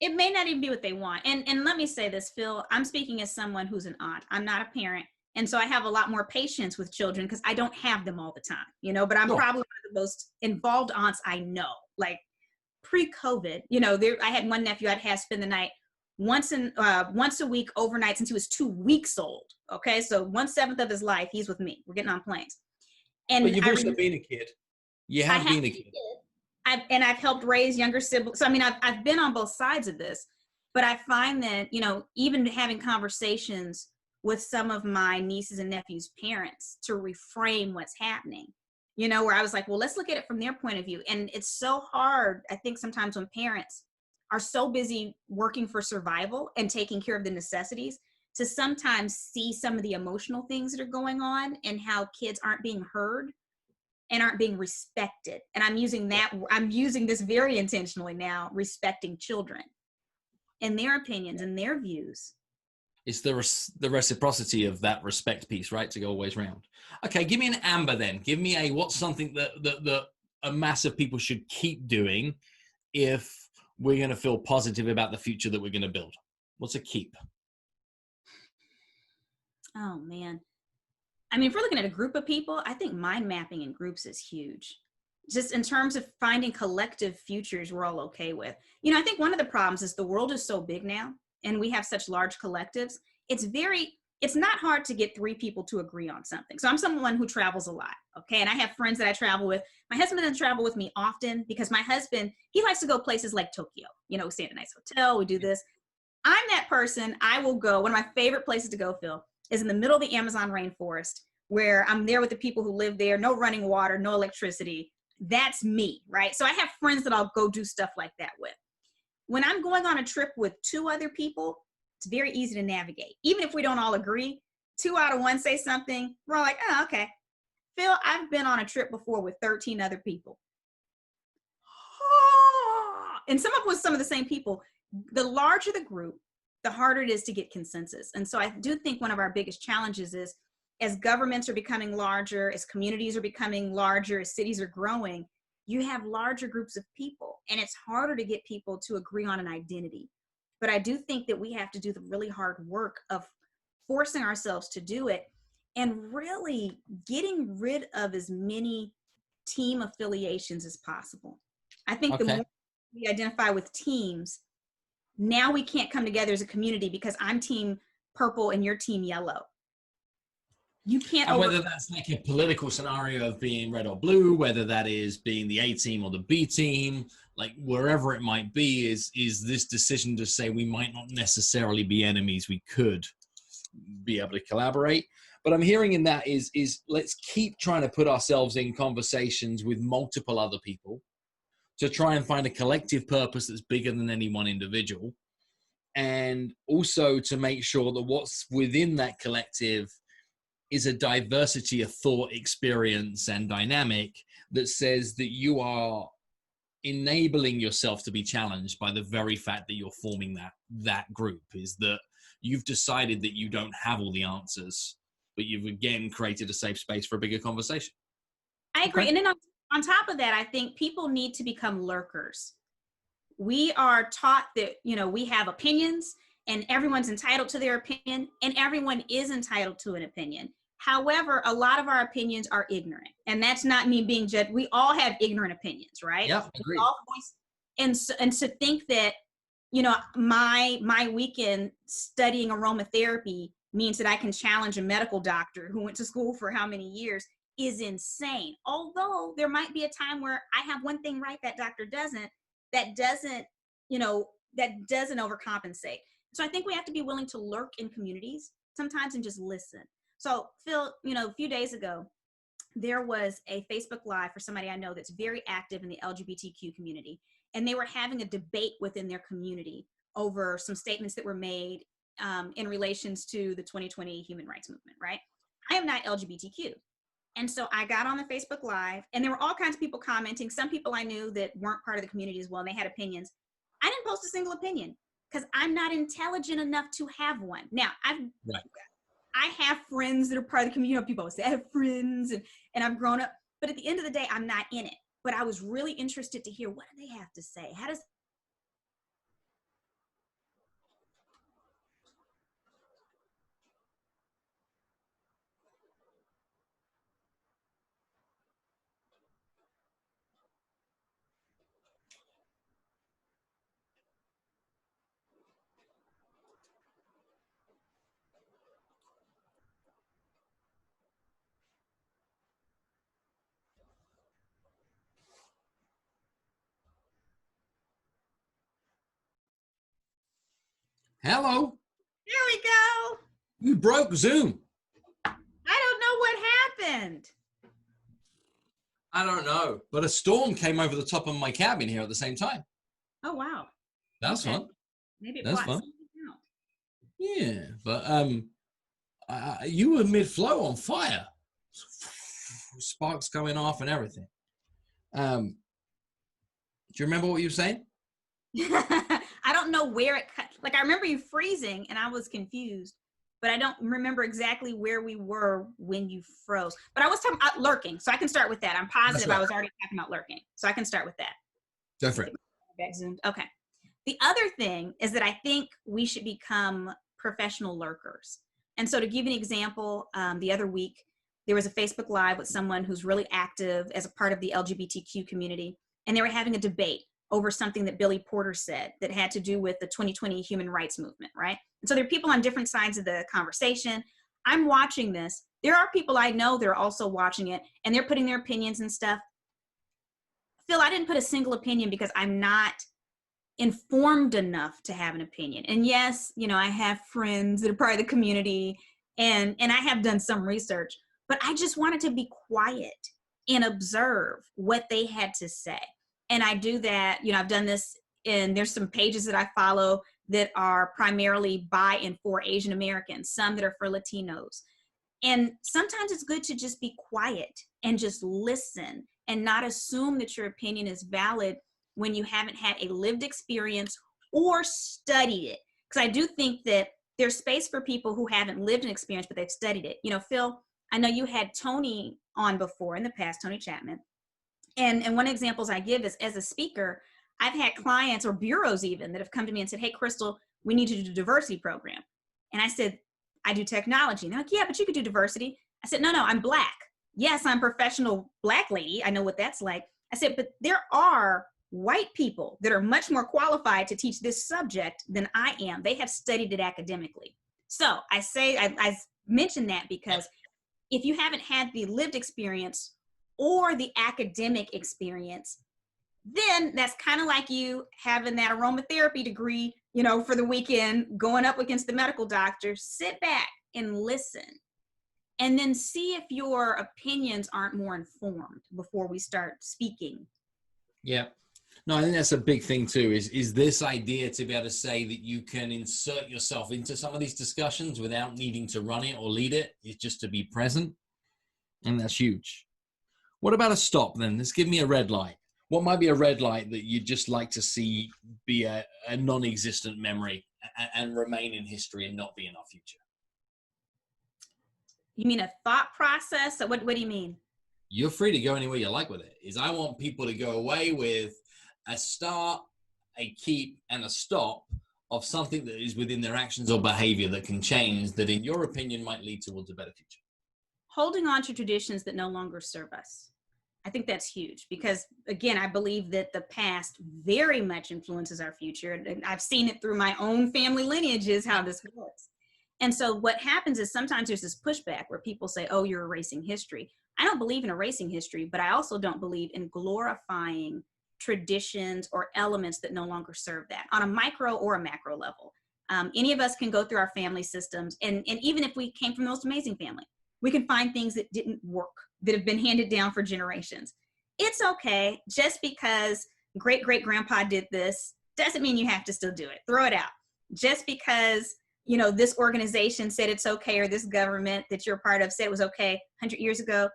It may not even be what they want. And let me say this, Phil, I'm speaking as someone who's an aunt. I'm not a parent. And so I have a lot more patience with children because I don't have them all the time, but I'm probably one of the most involved aunts I know, like pre-COVID, I had one nephew I'd have spend the night once a week overnight since he was 2 weeks old. Okay, so 1/7 of his life he's with me. We're getting on planes. And but you've also been a kid. You have been a kid. I've helped raise younger siblings. So I mean, I've been on both sides of this, but I find that even having conversations with some of my nieces and nephews' parents to reframe what's happening, where I was like, well, let's look at it from their point of view. And it's so hard, I think, sometimes when parents are so busy working for survival and taking care of the necessities to sometimes see some of the emotional things that are going on and how kids aren't being heard and aren't being respected. And I'm using this very intentionally now, respecting children and their opinions and their views. It's the reciprocity of that respect piece, right? To go always round. Okay, give me an amber then. Give me what's something that a mass of people should keep doing if we're going to feel positive about the future that we're going to build. What's a keep? Oh, man. I mean, if we're looking at a group of people, I think mind mapping in groups is huge. Just in terms of finding collective futures we're all okay with. I think one of the problems is the world is so big now and we have such large collectives. It's not hard to get 3 people to agree on something. So I'm someone who travels a lot. Okay. And I have friends that I travel with. My husband doesn't travel with me often because my husband, he likes to go places like Tokyo. We stay at a nice hotel. We do this. I'm that person. I will go. One of my favorite places to go, Phil, is in the middle of the Amazon rainforest where I'm there with the people who live there, no running water, no electricity. That's me, right? So I have friends that I'll go do stuff like that with. When I'm going on a trip with 2 other people, it's very easy to navigate. Even if we don't all agree, 2 out of 1 say something, we're all like, oh, okay. Phil, I've been on a trip before with 13 other people. And some of the same people. The larger the group, the harder it is to get consensus. And so I do think one of our biggest challenges is as governments are becoming larger, as communities are becoming larger, as cities are growing, you have larger groups of people and it's harder to get people to agree on an identity. But I do think that we have to do the really hard work of forcing ourselves to do it and really getting rid of as many team affiliations as possible. I think the more we identify with teams, now we can't come together as a community because I'm team purple and you're team yellow. You can't. And whether that's like a political scenario of being red or blue, whether that is being the A team or the B team, like wherever it might be, is this decision to say we might not necessarily be enemies. We could be able to collaborate. But I'm hearing in that is let's keep trying to put ourselves in conversations with multiple other people to try and find a collective purpose that's bigger than any one individual. And also to make sure that what's within that collective is a diversity of thought, experience, and dynamic that says that you are enabling yourself to be challenged by the very fact that you're forming that group, is that you've decided that you don't have all the answers, but you've again created a safe space for a bigger conversation. I agree. Okay. And then on top of that, I think people need to become lurkers. We are taught that, we have opinions and everyone's entitled to their opinion and everyone is entitled to an opinion. However, a lot of our opinions are ignorant, and that's not me being judged. We all have ignorant opinions, right? Yeah, agreed. And to think that, my weekend studying aromatherapy means that I can challenge a medical doctor who went to school for how many years is insane. Although there might be a time where I have one thing right that doctor doesn't, that doesn't overcompensate. So I think we have to be willing to lurk in communities sometimes and just listen. So Phil, a few days ago, there was a Facebook Live for somebody I know that's very active in the LGBTQ community. And they were having a debate within their community over some statements that were made in relations to the 2020 human rights movement, right? I am not LGBTQ. And so I got on the Facebook Live and there were all kinds of people commenting. Some people I knew that weren't part of the community as well, and they had opinions. I didn't post a single opinion because I'm not intelligent enough to have one. Now, I have friends that are part of the community. People always say, I have friends and I've grown up. But at the end of the day, I'm not in it. But I was really interested to hear, what do they have to say? How does Hello. There we go. You broke Zoom. I don't know what happened. I don't know, but a storm came over the top of my cabin here at the same time. Oh, wow. That's Okay. fun. Maybe it That's brought fun. something out. Yeah, but you were mid-flow on fire. Sparks going off and everything. Do you remember what you were saying? I don't know where it cut. Like, I remember you freezing and I was confused, but I don't remember exactly where we were when you froze. But I was talking about lurking, so I can start with that. I'm positive I was already talking about lurking, so I can start with that. Go for it. Back zoomed. Okay. The other thing is that I think we should become professional lurkers. And so to give you an example, the other week, there was a Facebook Live with someone who's really active as a part of the LGBTQ community, and they were having a debate over something that Billy Porter said that had to do with the 2020 human rights movement, right? And so there are people on different sides of the conversation. I'm watching this. There are people I know that are also watching it, and they're putting their opinions and stuff. Phil, I didn't put a single opinion because I'm not informed enough to have an opinion. And yes, you know, I have friends that are part of the community, and I have done some research, but I just wanted to be quiet and observe what they had to say. And I do that, you know, I've done this, and there's some pages that I follow that are primarily by and for Asian Americans, some that are for Latinos. And sometimes it's good to just be quiet and just listen and not assume that your opinion is valid when you haven't had a lived experience or studied it. Because I do think that there's space for people who haven't lived an experience, but they've studied it. You know, Phil, I know you had Tony on before in the past, Tony Chapman. And one of the examples I give is, as a speaker, I've had clients or bureaus even that have come to me and said, hey, Crystal, we need you to do a diversity program. And I said, I do technology. And they're like, yeah, but you could do diversity. I said, no, I'm Black. Yes, I'm a professional Black lady. I know what that's like. I said, but there are white people that are much more qualified to teach this subject than I am. They have studied it academically. So I mention that because if you haven't had the lived experience or the academic experience, then that's kind of like you having that aromatherapy degree, you know, for the weekend, going up against the medical doctor. Sit back and listen, and then see if your opinions aren't more informed before we start speaking. Yeah. No, I think that's a big thing too, is this idea to be able to say that you can insert yourself into some of these discussions without needing to run it or lead it, is just to be present. And that's huge. What about a stop then? Let's give me a red light. What might be a red light that you'd just like to see be a non-existent memory and remain in history and not be in our future? You mean a thought process? So what do you mean? You're free to go anywhere you like with it. I want people to go away with a start, a keep, and a stop of something that is within their actions or behavior that can change, that in your opinion might lead towards a better future. Holding on to traditions that no longer serve us. I think that's huge because, again, I believe that the past very much influences our future. And I've seen it through my own family lineages, how this works. And so what happens is sometimes there's this pushback where people say, oh, you're erasing history. I don't believe in erasing history, but I also don't believe in glorifying traditions or elements that no longer serve that on a micro or a macro level. Any of us can go through our family systems. And even if we came from the most amazing family, we can find things that didn't work, that have been handed down for generations. It's okay. Just because great-great-grandpa did this doesn't mean you have to still do it. Throw it out. Just because, you know, this organization said it's okay, or this government that you're a part of said it was okay 100 years ago,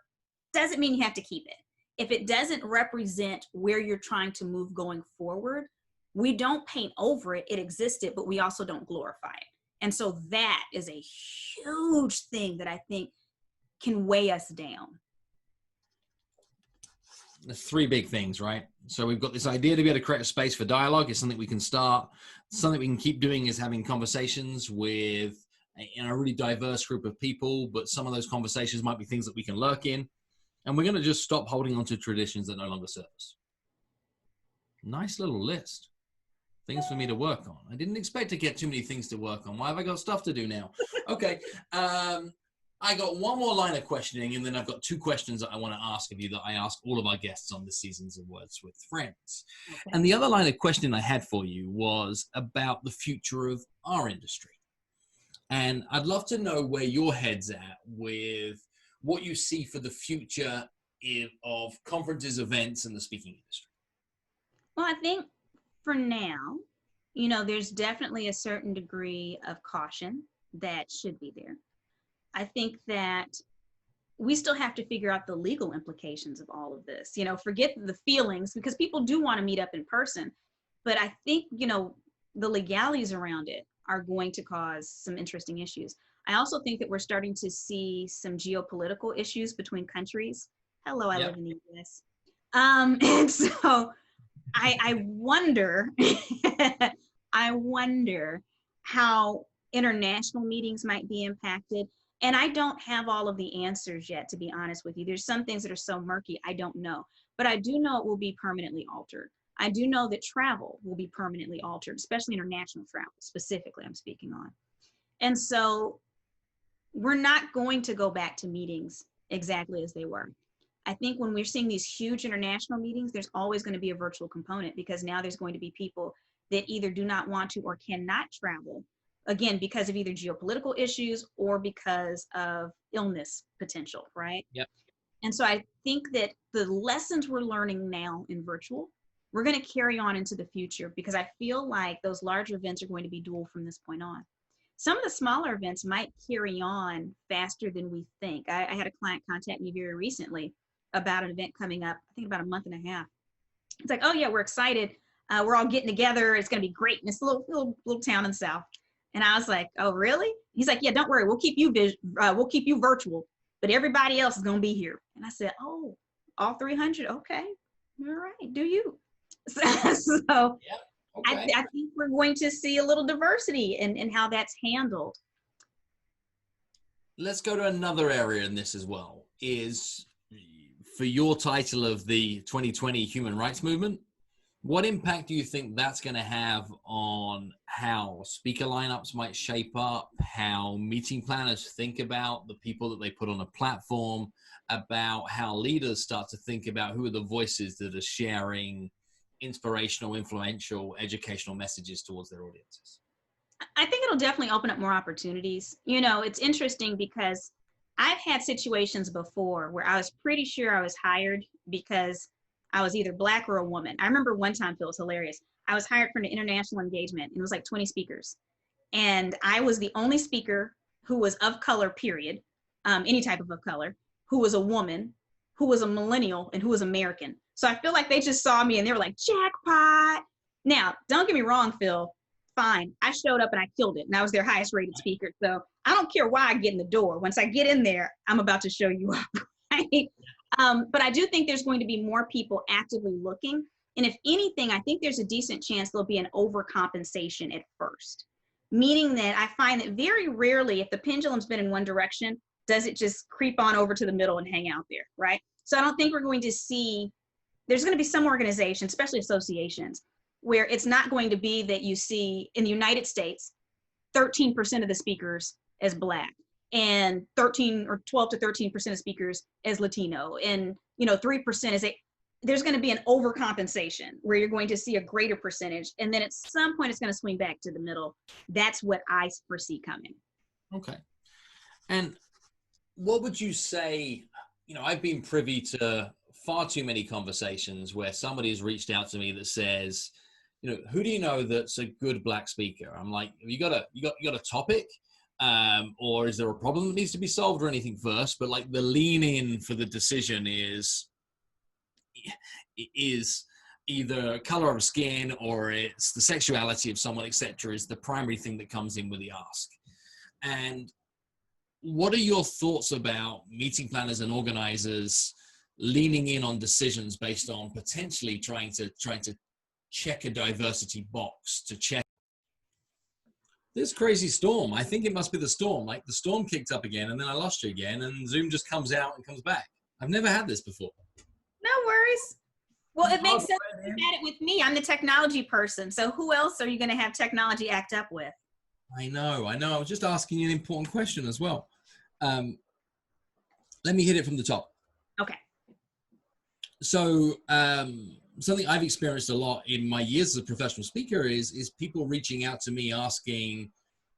doesn't mean you have to keep it. If it doesn't represent where you're trying to move going forward, we don't paint over it. It existed, but we also don't glorify it. And so that is a huge thing that I think can weigh us down. There's three big things, right? So we've got this idea to be able to create a space for dialogue. It's something we can start. Something we can keep doing is having conversations with a really diverse group of people, but some of those conversations might be things that we can lurk in. And we're going to just stop holding on to traditions that no longer serve us. Nice little list. Things for me to work on. I didn't expect to get too many things to work on. Why have I got stuff to do now? Okay. I got one more line of questioning, and then I've got two questions that I want to ask of you that I ask all of our guests on this season's of Words with Friends. Okay. And the other line of questioning I had for you was about the future of our industry. And I'd love to know where your head's at with what you see for the future of conferences, events, and the speaking industry. Well, I think for now, you know, there's definitely a certain degree of caution that should be there. I think that we still have to figure out the legal implications of all of this. You know, forget the feelings, because people do want to meet up in person. But I think, you know, the legalities around it are going to cause some interesting issues. I also think that we're starting to see some geopolitical issues between countries. Hello, I live in the US. And so I wonder, I wonder how international meetings might be impacted. And I don't have all of the answers yet, to be honest with you. There's some things that are so murky, I don't know. But I do know it will be permanently altered. I do know that travel will be permanently altered, especially international travel, specifically I'm speaking on. And so we're not going to go back to meetings exactly as they were. I think when we're seeing these huge international meetings, there's always going to be a virtual component, because now there's going to be people that either do not want to or cannot travel, again, because of either geopolitical issues or because of illness potential, right? Yep. And so I think that the lessons we're learning now in virtual, we're going to carry on into the future, because I feel like those larger events are going to be dual from this point on. Some of the smaller events might carry on faster than we think. I had a client contact me very recently about an event coming up, I think about a month and a half. It's like, oh yeah, we're excited. We're all getting together. It's going to be great. And it's a little town in the South. And I was like, oh, really? He's like, yeah, don't worry. We'll keep you virtual, but everybody else is going to be here. And I said, oh, all 300. Okay. All right. Do you? So Yeah. Okay. I think we're going to see a little diversity in how that's handled. Let's go to another area in this as well, is for your title of the 2020 Human Rights Movement. What impact do you think that's going to have on how speaker lineups might shape up, how meeting planners think about the people that they put on a platform, about how leaders start to think about who are the voices that are sharing inspirational, influential, educational messages towards their audiences? I think it'll definitely open up more opportunities. You know, it's interesting because I've had situations before where I was pretty sure I was hired because I was either Black or a woman. I remember one time, Phil, it was hilarious. I was hired for an international engagement, and it was like 20 speakers. And I was the only speaker who was of color, period, any type of color, who was a woman, who was a millennial, and who was American. So I feel like they just saw me and they were like, jackpot. Now, don't get me wrong, Phil. Fine. I showed up and I killed it. And I was their highest rated speaker. So I don't care why I get in the door. Once I get in there, I'm about to show you up, right? But I do think there's going to be more people actively looking. And if anything, I think there's a decent chance there'll be an overcompensation at first. Meaning that I find that very rarely, if the pendulum's been in one direction, does it just creep on over to the middle and hang out there, right? So I don't think we're going to see, there's going to be some organizations, especially associations, where it's not going to be that you see in the United States, 13% of the speakers as Black, and 13 or 12 to 13% of speakers as Latino, and 3% is there's going to be an overcompensation where you're going to see a greater percentage, and then at some point it's going to swing back to the middle. That's what I foresee coming. Okay. And what would you say? I've been privy to far too many conversations where somebody has reached out to me that says, who do you know that's a good Black speaker? I'm like, have you got a topic? Or is there a problem that needs to be solved or anything first? But like the lean in for the decision is either color of skin or it's the sexuality of someone, etc., is the primary thing that comes in with the ask. And what are your thoughts about meeting planners and organizers leaning in on decisions based on potentially trying to check a diversity box, to check this crazy storm? I think it must be the storm. Like the storm kicked up again and then I lost you again and Zoom just comes out and comes back. I've never had this before. No worries. Well, it makes sense you had it with me. I'm the technology person. So who else are you going to have technology act up with? I know. I was just asking you an important question as well. Let me hit it from the top. Okay. So something I've experienced a lot in my years as a professional speaker is people reaching out to me asking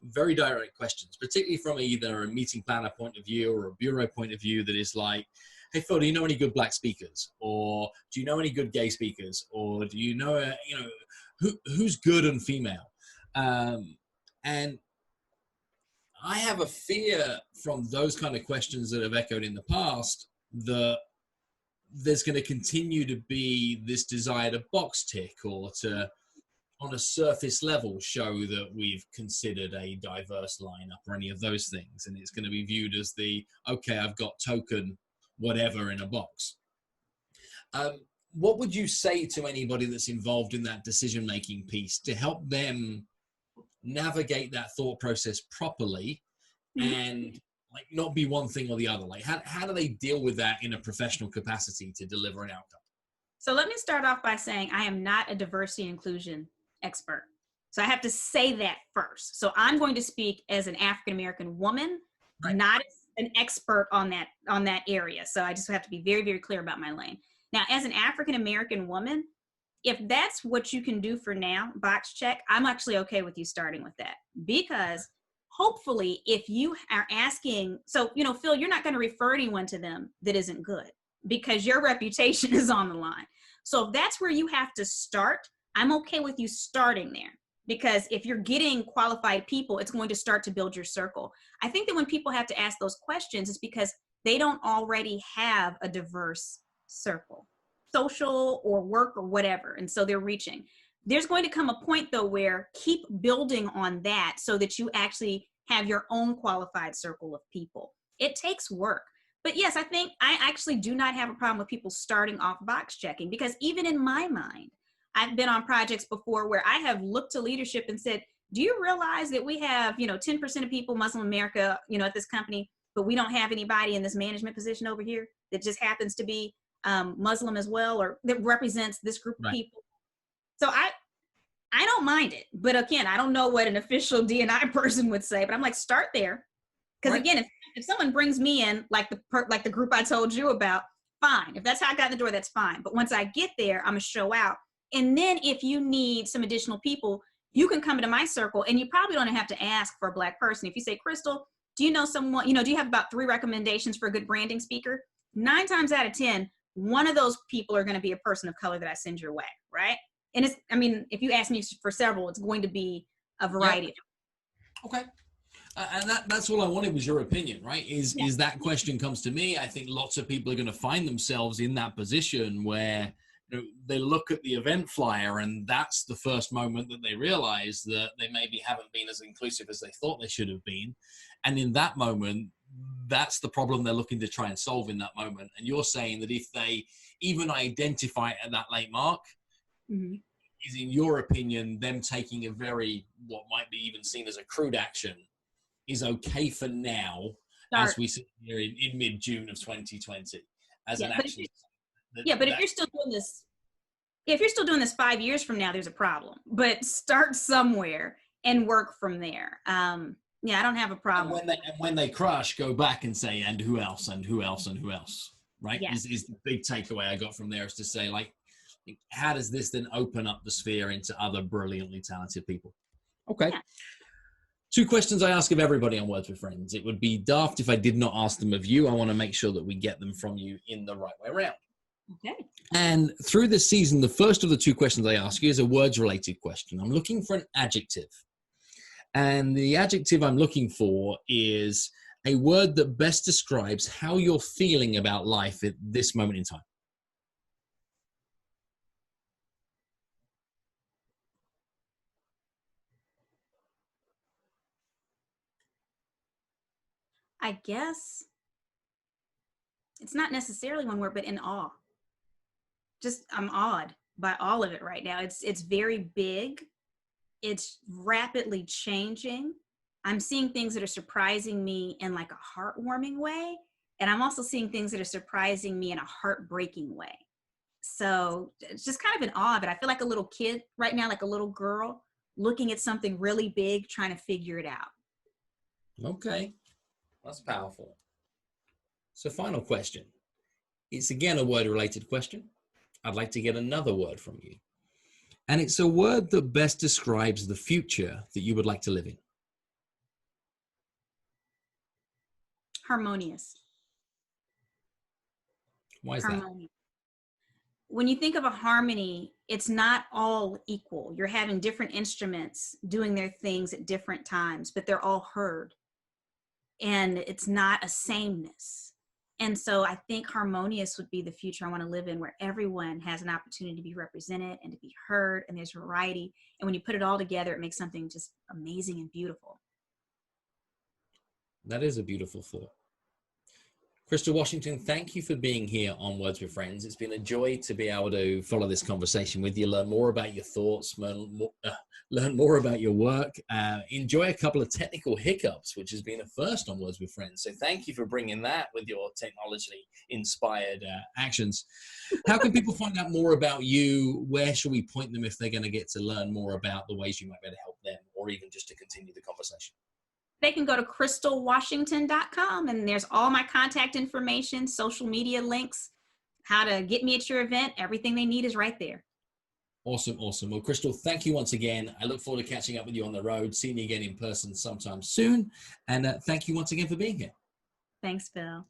very direct questions, particularly from either a meeting planner point of view or a bureau point of view, that is like, hey Phil, do you know any good black speakers? Or do you know any good gay speakers? Or do you know, who's good and female? And I have a fear from those kind of questions that have echoed in the past that there's going to continue to be this desire to box tick or to, on a surface level, show that we've considered a diverse lineup or any of those things. And it's going to be viewed as the, okay, I've got token whatever in a box. What would you say to anybody that's involved in that decision-making piece to help them navigate that thought process properly and like not be one thing or the other? Like how do they deal with that in a professional capacity to deliver an outcome? So let me start off by saying I am not a diversity and inclusion expert. So I have to say that first. So I'm going to speak as an African-American woman, right, not as an expert on that area. So I just have to be very, very clear about my lane. Now, as an African-American woman, if that's what you can do for now, box check, I'm actually okay with you starting with that, because hopefully if you are asking, so, Phil, you're not going to refer anyone to them that isn't good because your reputation is on the line. So if that's where you have to start, I'm okay with you starting there, because if you're getting qualified people, it's going to start to build your circle. I think that when people have to ask those questions, it's because they don't already have a diverse circle, social or work or whatever. And so they're reaching. There's going to come a point though where keep building on that so that you actually have your own qualified circle of people. It takes work. But yes, I think I actually do not have a problem with people starting off box checking, because even in my mind, I've been on projects before where I have looked to leadership and said, do you realize that we have, 10% of people, Muslim America, at this company, but we don't have anybody in this management position over here that just happens to be Muslim as well, or that represents this group of people. So I don't mind it. But again, I don't know what an official D&I person would say, but I'm like, start there. Because again, if someone brings me in, like the group I told you about, fine. If that's how I got in the door, that's fine. But once I get there, I'm going to show out. And then if you need some additional people, you can come into my circle, and you probably don't have to ask for a black person. If you say, Crystal, do you know someone, do you have about 3 recommendations for a good branding speaker? 9 times out of 10, one of those people are going to be a person of color that I send your way, right? And if you ask me for several, it's going to be a variety. Yeah. Okay. And that's all I wanted was your opinion, right? Is that question comes to me. I think lots of people are going to find themselves in that position where they look at the event flyer, and that's the first moment that they realize that they maybe haven't been as inclusive as they thought they should have been. And in that moment, that's the problem they're looking to try and solve in that moment. And you're saying that if they even identify it at that late mark, is, in your opinion, them taking a very, what might be even seen as a crude action is okay for now, as we sit here in mid-June of 2020 as an action. But if you're still doing this 5 years from now, there's a problem. But start somewhere and work from there. I don't have a problem. And when they crush, go back and say, and who else, and who else, and who else, right? Yeah. Is the big takeaway I got from there, is to say, like, how does this then open up the sphere into other brilliantly talented people? Okay. Yeah. 2 questions I ask of everybody on Words with Friends. It would be daft if I did not ask them of you. I want to make sure that we get them from you in the right way around. Okay. And through this season, the first of the 2 questions I ask you is a words-related question. I'm looking for an adjective. And the adjective I'm looking for is a word that best describes how you're feeling about life at this moment in time. I guess it's not necessarily one word, but in awe. Just, I'm awed by all of it right now. It's very big. It's rapidly changing. I'm seeing things that are surprising me in like a heartwarming way. And I'm also seeing things that are surprising me in a heartbreaking way. So it's just kind of in awe of it. I feel like a little kid right now, like a little girl looking at something really big, trying to figure it out. Okay. That's powerful. So final question. It's again a word-related question. I'd like to get another word from you. And it's a word that best describes the future that you would like to live in. Harmonious. Why is that? Harmonious. When you think of a harmony, it's not all equal. You're having different instruments doing their things at different times, but they're all heard. And it's not a sameness. And so I think harmonious would be the future I want to live in, where everyone has an opportunity to be represented and to be heard, and there's variety. And when you put it all together, it makes something just amazing and beautiful. That is a beautiful thought. Crystal Washington, thank you for being here on Words with Friends. It's been a joy to be able to follow this conversation with you, learn more about your thoughts, learn more about your work, enjoy a couple of technical hiccups, which has been a first on Words with Friends. So thank you for bringing that with your technology-inspired actions. How can people find out more about you? Where should we point them if they're going to get to learn more about the ways you might be able to help them, or even just to continue the conversation? They can go to crystalwashington.com, and there's all my contact information, social media links, how to get me at your event. Everything they need is right there. Awesome, awesome. Well, Crystal, thank you once again. I look forward to catching up with you on the road, seeing you again in person sometime soon. And thank you once again for being here. Thanks, Bill.